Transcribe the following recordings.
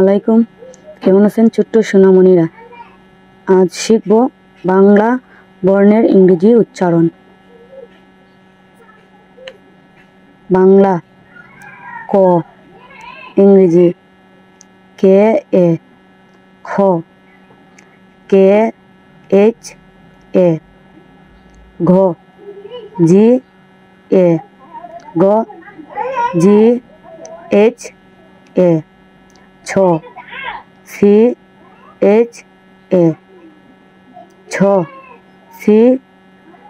আলাইকুম। কেমন আছেন ছোট্ট সোনামণিরা? আজ শিখব বাংলা বর্ণের ইংরেজি উচ্চারণ। বাংলা ক, ইংরেজি কে এ, খ কে এইচ এ, ঘ জি এ, গ জি এইচ এ, ছ সি এইচ এ, ছ সি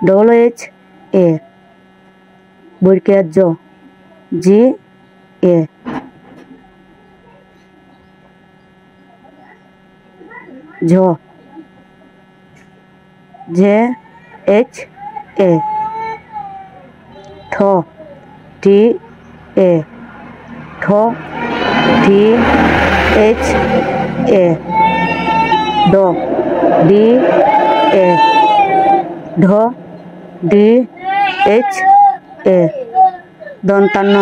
ডবল এইচ এ, বর্গীয় জ জি এ, ঝ জে এইচ এ, ঠ টি এ, ঠ টি এইচ এ, ড ডি এ, ঢ ডি এইচ এ, দন্তান্ন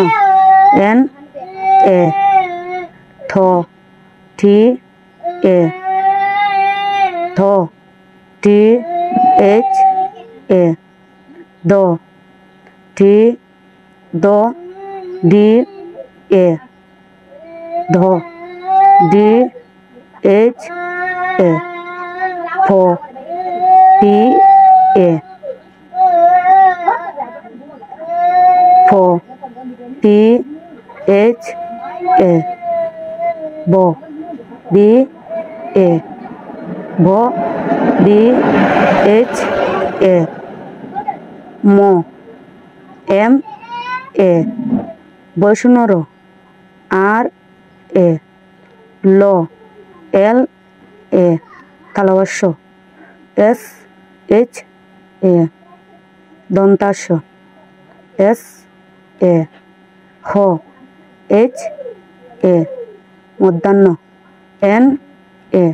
এন এ, থ টি এ, থ T H A, the T the D A, ধ ডি এইচ এ, ফ টি এ, ফ টি এইচ এ, ব ডি এ, ভ ডি এইচ এ, ম এম এ, বৈষণ্য র আর এ, ল এল এ, তালব্য এস এইচ এ, দন্তাস্য এস এ, হ এইচ এ, মূর্ধন্য এন এ।